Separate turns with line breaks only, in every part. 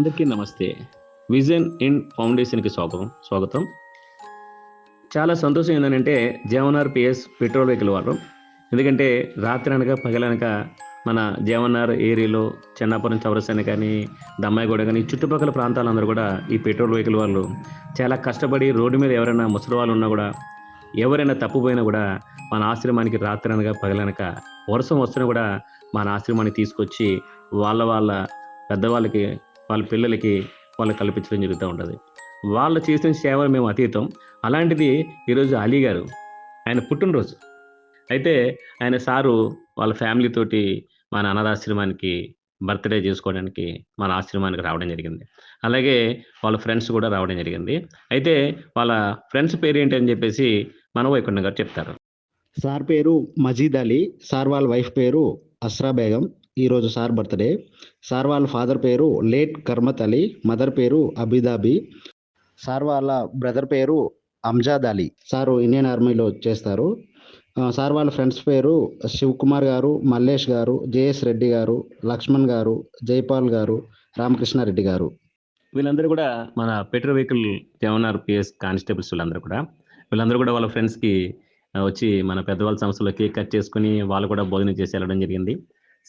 అందరికీ నమస్తే. Vision in ఫౌండేషన్కి స్వాగతం. చాలా సంతోషం ఏంటంటే జేవన్ఆర్ పిఎస్ పెట్రోల్ వెహికల్ వాళ్ళు, ఎందుకంటే రాత్రి అనక పగలనక మన జేవన్ఆర్ ఏరియాలో చెన్నాపురం చౌరస్తాని కానీ దమ్మాయిగూడ కానీ చుట్టుపక్కల ప్రాంతాలందరూ కూడా ఈ పెట్రోల్ వెహికల్ వాళ్ళు చాలా కష్టపడి రోడ్డు మీద ఎవరైనా ముసలి వాళ్ళు ఉన్నా కూడా, ఎవరైనా తప్పుపోయినా కూడా మన ఆశ్రమానికి రాత్రి అనగా పగలనక వర్షం వస్తున్నా కూడా మన ఆశ్రమానికి తీసుకొచ్చి వాళ్ళ పెద్దవాళ్ళకి, వాళ్ళ పిల్లలకి వాళ్ళకి కల్పించడం జరుగుతూ ఉంటుంది. వాళ్ళు చేసిన సేవలు మేము అతీతం. అలాంటిది ఈరోజు అలీ గారు, ఆయన పుట్టినరోజు అయితే ఆయన సారు వాళ్ళ ఫ్యామిలీతోటి మన అనాథాశ్రమానికి బర్త్డే చేసుకోవడానికి మన ఆశ్రమానికి రావడం జరిగింది. అలాగే వాళ్ళ ఫ్రెండ్స్ కూడా రావడం జరిగింది. అయితే వాళ్ళ ఫ్రెండ్స్ పేరు ఏంటి అని చెప్పేసి మన వైకుంఠం గారు చెప్తారు.
సార్ పేరు మజీద్ అలీ, సార్ వాళ్ళ వైఫ్ పేరు అస్రా బేగం. ఈరోజు సార్ బర్త్డే. సార్ వాళ్ళ ఫాదర్ పేరు లేట్ కర్మత్ అలీ, మదర్ పేరు అబిదాబి. సార్ వాళ్ళ బ్రదర్ పేరు అంజాద్ అలీ. సారు ఇండియన్ ఆర్మీలో చేస్తారు. సార్ వాళ్ళ ఫ్రెండ్స్ పేరు శివకుమార్ గారు, మల్లేష్ గారు, జేఎస్ రెడ్డి గారు, లక్ష్మణ్ గారు, జైపాల్ గారు, రామకృష్ణారెడ్డి గారు.
వీళ్ళందరూ కూడా మన పెట్రోల్ వెహికల్ జేవన్ఆర్ పిఎస్ కానిస్టేబుల్స్ వీళ్ళందరూ కూడా వాళ్ళ ఫ్రెండ్స్కి వచ్చి మన పెద్దవాళ్ళ సంస్థలో కేక్ కట్ చేసుకుని వాళ్ళు కూడా భోజనం చేసి వెళ్ళడం జరిగింది.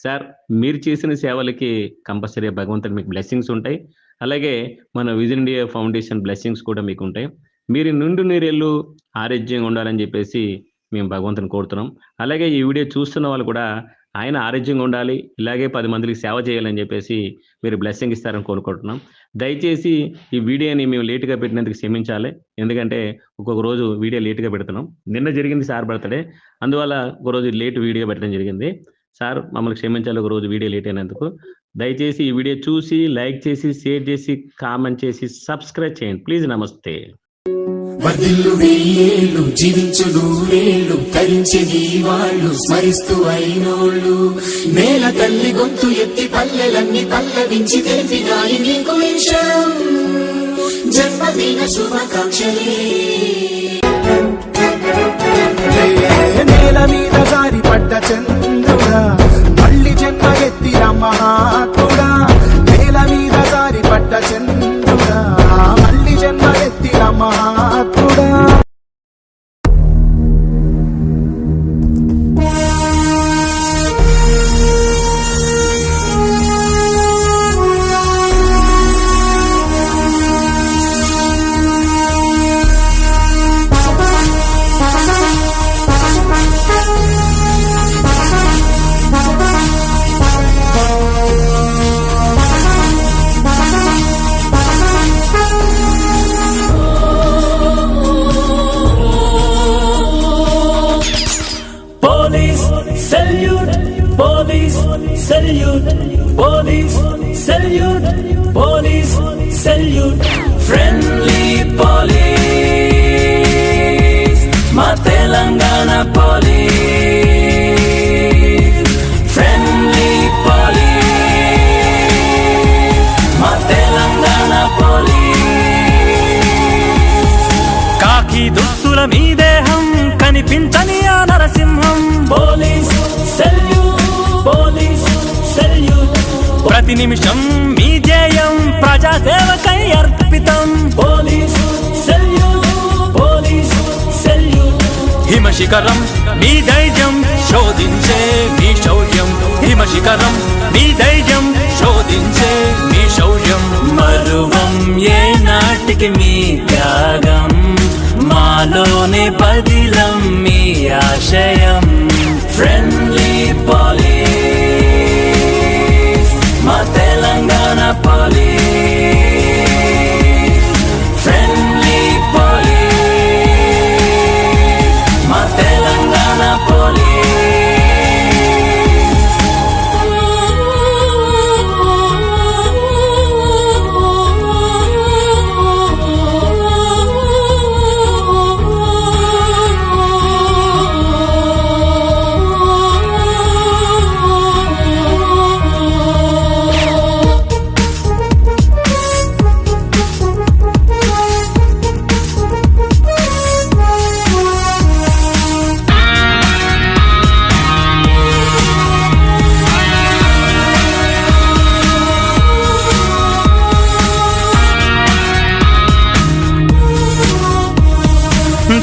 సార్, మీరు చేసిన సేవలకి కంపల్సరీ భగవంతుడు మీకు బ్లెస్సింగ్స్ ఉంటాయి. అలాగే మన విజన్ ఇండియా ఫౌండేషన్ బ్లెస్సింగ్స్ కూడా మీకు ఉంటాయి. మీరు నిండు నీరెళ్ళు ఆరోగ్యంగా ఉండాలని చెప్పేసి మేము భగవంతుని కోరుతున్నాం. అలాగే ఈ వీడియో చూస్తున్న వాళ్ళు కూడా ఆయన ఆరోగ్యంగా ఉండాలి, ఇలాగే 10 మందికి సేవ చేయాలని చెప్పేసి మీరు బ్లెస్సింగ్ ఇస్తారని కోరుకుంటున్నాం. దయచేసి ఈ వీడియోని మేము లేటుగా పెట్టినందుకు క్షమించాలి. ఎందుకంటే ఒక్కొక్క రోజు వీడియో లేటుగా పెడుతున్నాం. నిన్న జరిగింది సార్ బర్త్డే, అందువల్ల ఒకరోజు లేట్ వీడియో పెట్టడం జరిగింది. సార్, మమ్మల్ని క్షమించాలి ఒక రోజు వీడియో లేట్ అయినందుకు. దయచేసి ఈ వీడియో చూసి లైక్ చేసి, షేర్ చేసి, కామెంట్ చేసి, సబ్స్క్రైబ్ చేయండి ప్లీజ్. నమస్తే.
వర్ధిల్లు వెయ్యేళ్ళు, జీవించు నూరేళ్ళు, తరించెని వాళ్ళు స్మరిస్తూ అయినోళ్ళు. నేల తల్లి గొంతు ఎత్తి పల్లెలన్నీ పల్లవించి తెలిపినాయి నీకు విషయం. జన్మదిన శుభాకాంక్షలే.
నేల మీద జారి పడ్డ చంద్రుడా, మళ్ళీ జన్మ ఎత్తిన మహాత్ముడా. నేల మీద జారి పడ్డ చంద్రుడా, మళ్ళీ జన్మ ఎత్తిన మహాత్ముడా.
Police salute, friendly police, ma Telangana police, friendly police, ma Telangana police. కాకి దుస్తుల మీ దేహం కనిపించని ఆ నరసింహం. Police salute, police salute. ప్రతి నిమిషం మీ జయం ప్రజాసేవకై అర్పితం. Police salute, police salute. హిమశిఖరం మీ ధైర్యం శోధించే మీ శౌర్యం. హిమశిఖరం మీ ధైర్యం శోధించే మీ శౌర్యం. మరువం ఏ నాటికి మీ త్యాగం, మాలోనే బదిలం మీ ఆశయం. ఫ్రెండ్లీ పోలీస్, మా తెలంగాణ పోలీస్. ఫ్రెండ్లీ పోలీస్, మా తెలంగాణ పోలీస్.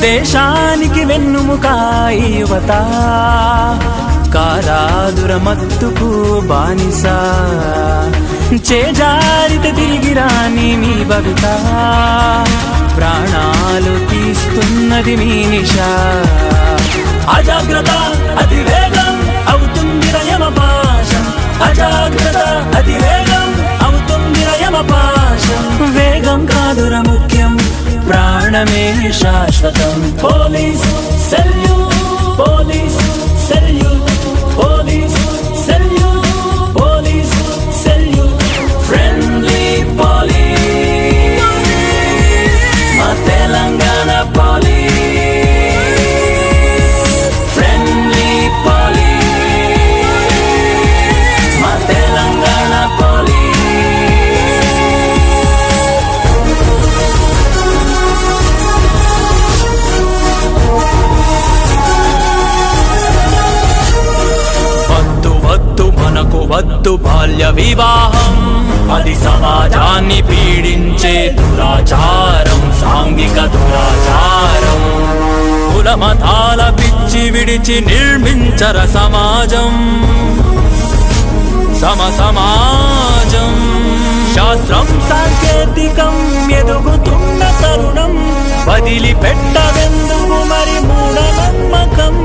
దేశానికి వెన్నుముక ఈ యువత, కారాదుర మత్తుకు బానిస, చేజారిత తిరిగి రాని మీ భవిత, ప్రాణాలు తీస్తున్నది మీ నిశా. అజాగ్రత్త అతివేగం అవుతుంది యమపాశం, అజాగ్రత్త అతివేగం అవుతుంది యమపాశం. వేగం కాదుర ముఖ్యం, ప్రాణమే శాశ్వతం. Police salute, police salute, police salute, police salute. Friendly police, మా తెలంగాణ పోలీస్. ఫ్రెండ్లీ పోలీస్, మా తెలంగాణ పోలీస్. మనకు వద్దు బాల్య వివాహం, అది సమాజాన్ని పీడించే దురాచారం, సాంఘిక దురాచారం. కుల మతాల పిచ్చి విడిచి నిర్మించర సమాజం, సమాజం. శాస్త్రం సాంకేతికం ఎదుగుతున్న తరుణం, వదిలిపెట్టవెందుకు మరి మూఢనమ్మకం.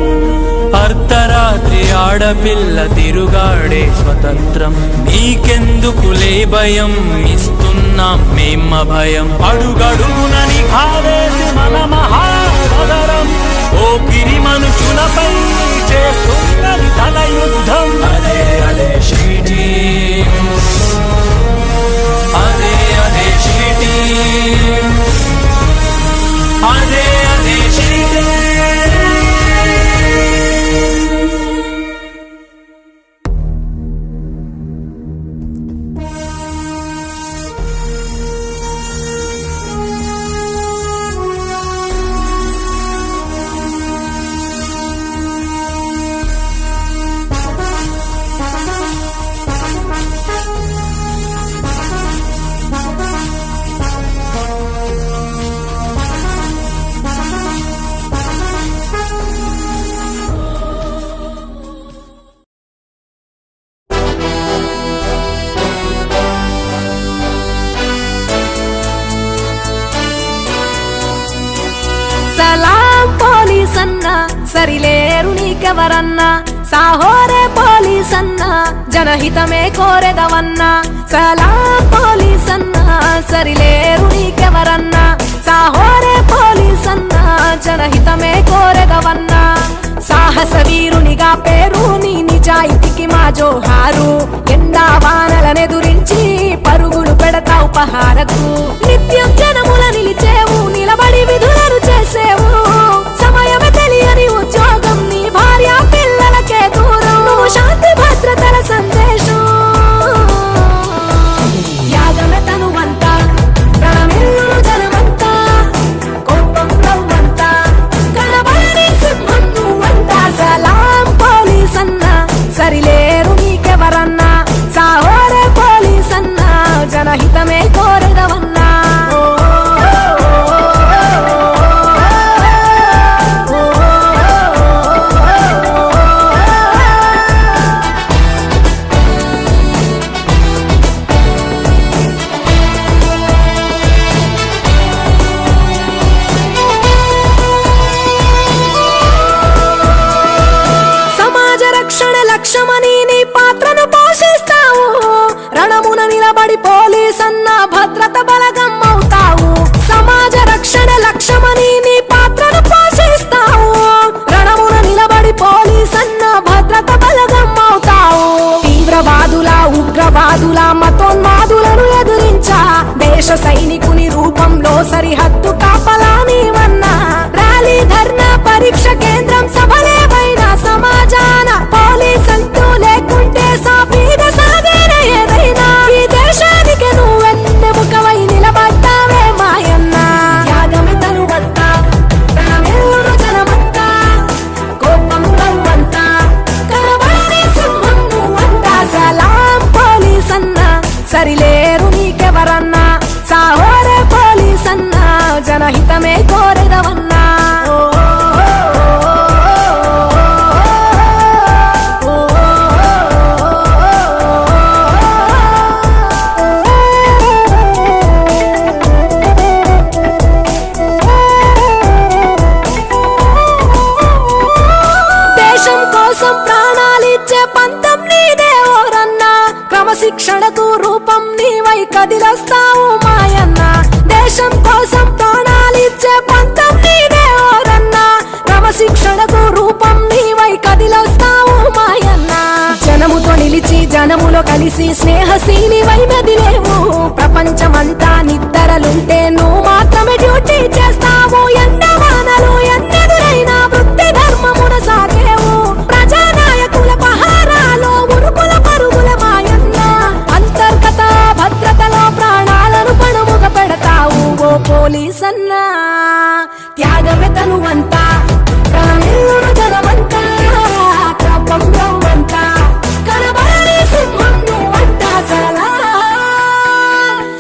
అర్ధరాత్రి ఆడపిల్ల తిరుగాడే స్వతంత్రం, నీకెందుకులే భయం, ఇస్తున్నాం మేమ భయం. అడుగడుగునని కావేసి మన మహానగరం, ఓపిరి మనుషులపై చేస్తున్నది తన యుద్ధం. అదే అదే షీటీ, అదే అదే షీటీ, అదే అదే షీటీ.
సరిలేరు నీకెవరన్నా, సాహోరే పోలీసన్నా, జనహితమే కోరెదవన్నా. సలాం పోలీసన్నా, సరిలేరు నీకెవరన్నా, సాహోరే పోలీసన్నా, జనహితమే కోరెదవన్నా. సాహస వీరునిగా పేరు, నీ నిజాయితీకి మా జోహారు. ఎండా వానలనెదురించి పరుగులు పెడతావు పహారకు, నిత్యం జనముల నిలిచేవు, నిలబడి విధులను చేసేవు. సమయమే తెలియని ఉద్యోగం, నీ భార్య పిల్లలకే దూరం, నువ్వు శాంతి భద్రతల సందేశం. యాగమే తనువంతా, ప్రాణమిల్లును జనమంతా, కోపం నవ్వంతా, కనబడని సింహం నువ్వంతా. సలాం పోలీసన్నా, సరిలేరు నీకెవరన్నా, సాహోరే పోలీసన్నా, జనహితమే కోరెదవన్నా. లక్ష్యమని నీ పాత్రను పోషిస్తావు, రణమున నిలబడి పోలీసన్న భద్రత బలగం అవుతావు. సమాజ రక్షణ లక్ష్యమని నీ పాత్రను పోషిస్తావు, రణమున నిలబడి పోలీసన్న భద్రత బలగం అవుతావు. తీవ్రవాదుల ఉగ్రవాదుల మతోన్మాదులను ఎదురించా, దేశ సైనికుని రూపంలో సరిహద్దు కాపలా నీవన్నా. ర్యాలీ ధర్నా పరీక్ష కేంద్రం సభలేవైనా సమాజాన పోలీసంటూ లేకుంటే సాఫీగా సాగేన ఏదైనా. ఈ దేశానికి నువ్వెంత క్షణములో కలిసి స్నేహశీలి వైమెదిలేవు ప్రపంచమంతా నిద్రలుంటే నువ్వు మాత్రమే డ్యూటీ చేస్తావు ఎండవానలు ఎన్నెదురైనా వృత్తి ధర్మమున సాగేవు ప్రజానాయకుల పహారాలో ఉరుకుల పరుగుల మాయన్న అంతర్గత భద్రతలో ప్రాణాలను పణముగా పెడతావు ఓ పోలీసన్నా త్యాగమే తనువంతా ప్రాణులను జనమంతా ప్రపంచమంతా కనబడని సింహం నువ్వంటా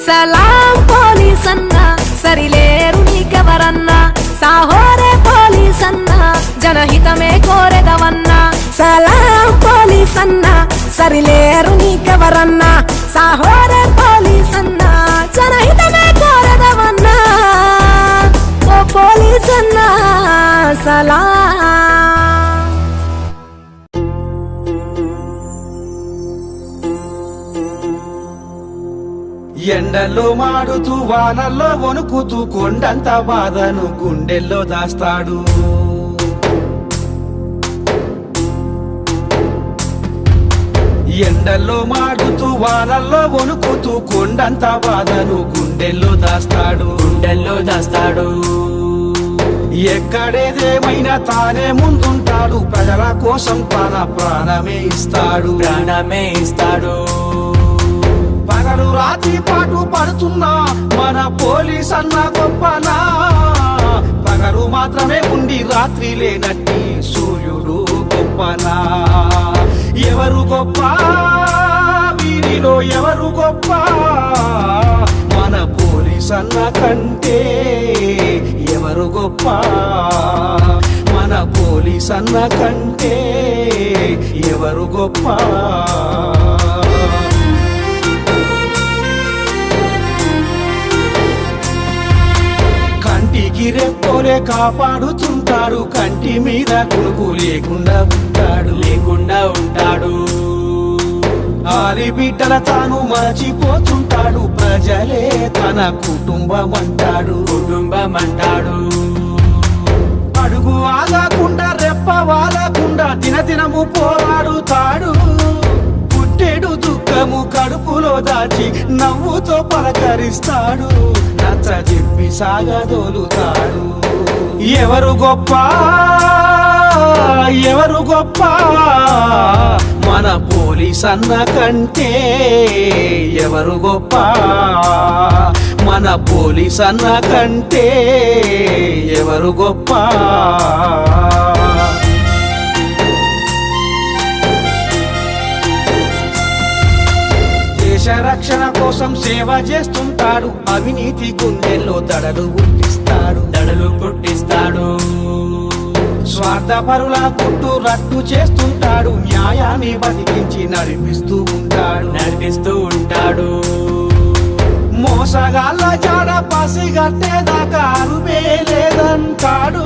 సలాం పోలీసన్నా సరిలేరు నీకెవరన్నా సాహోరే పోలీసన్నా జనహితమే కోరెదవన్నా సలాం పోలీసన్నా సరిలేరు నీకెవరన్నా సాహోరే పోలీసన్నా జనహితమే కోరెదవన్నా ఓ పోలీసన్నా సలాం.
ఎండల్లో మాడుతూ వానల్లో వణుకుతూ కొండంత బాధను గుండెల్లో దాస్తాడు ఎండల్లో మాడుతూ వానల్లో వణుకుతూ కొండంత బాధను గుండెల్లో దాస్తాడు ఎక్కడేదేమైనా తానే ముందుంటాడు ప్రజల కోసం తన ప్రాణమే ఇస్తాడు పగలు రాత్రి పాటు పడుతున్నా మన పోలీస్ అన్న గొప్పనా పగలు మాత్రమే ఉండి రాత్రి లేనట్టి సూర్యుడు గొప్పనా ఎవరు గొప్ప వీరిలో ఎవరు గొప్ప మన పోలీస్ అన్న కంటే ఎవరు గొప్ప మన పోలీస్ అన్న కంటే ఎవరు గొప్ప కంటికి రెప్పోలే కాపాడుతుంటాడు కంటి మీద కునుకు లేకుండా ఉంటాడు ఆరి బిడ్డల తాను మర్చిపోతుంటాడు ప్రజలే తన కుటుంబం అంటాడు అడుగు ఆగకుండా రెప్ప వాలకుండా దినదినము పోరాడుతాడు పుట్టెడు దుఃఖము కడుపులో దాచి నవ్వుతో పలకరిస్తాడు నచ్చ చెప్పి సాగదోలుతాడు ఎవరు గొప్ప మన పోలీస్ అన్న కంటే ఎవరు గొప్ప మన పోలీస్ అన్న కంటే ఎవరు గొప్ప దేశ రక్షణ కోసం సేవ చేస్తుంటాడు అవినీతి గుండెల్లో దడలు పుట్టిస్తాడు స్వార్థపరుల పుట్టు రట్టు చేస్తుంటాడు న్యాయాన్ని బతికించి నడిపిస్తూ ఉంటాడు మోసగాళ్ళ జాడ పసిగట్టేదాకా అరువే లేదంటాడు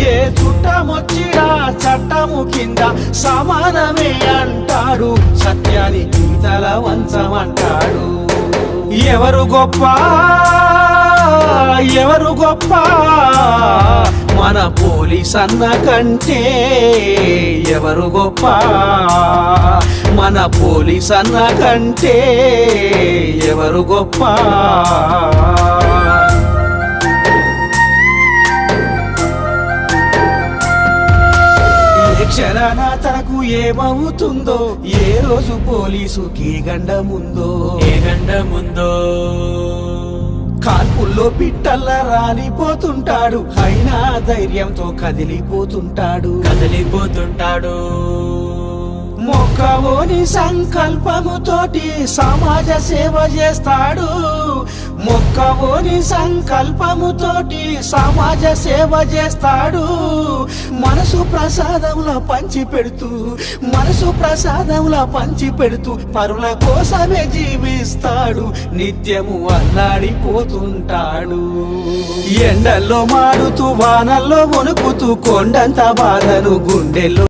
ఏ చుట్టమొచ్చినా చట్టము కింద సమానమే అంటాడు సత్యానికి తల వంచమంటాడు ఎవరు గొప్ప మన పోలీస్ అన్న కంటే ఎవరు గొప్ప మన పోలీస్ అన్న కంటే ఎవరు గొప్ప క్షణాన తనకు ఏమవుతుందో ఏ రోజు పోలీసుకి గండముందో కాల్పుల్లో పిట్టల్లా రాలిపోతుంటాడు అయినా ధైర్యంతో కదిలిపోతుంటాడు మొక్కవోని సంకల్పముతోటి సమాజ సేవ చేస్తాడు మొక్కవోని సంకల్పముతోటి సమాజ సేవ చేస్తాడు మనసు ప్రసాదంలా పంచి పెడుతూ పరుల కోసమే జీవిస్తాడు నిత్యము అల్లాడిపోతుంటాడు ఎండల్లో మాడుతూ వానల్లో వణుకుతూ కొండంత బాధను గుండెల్లో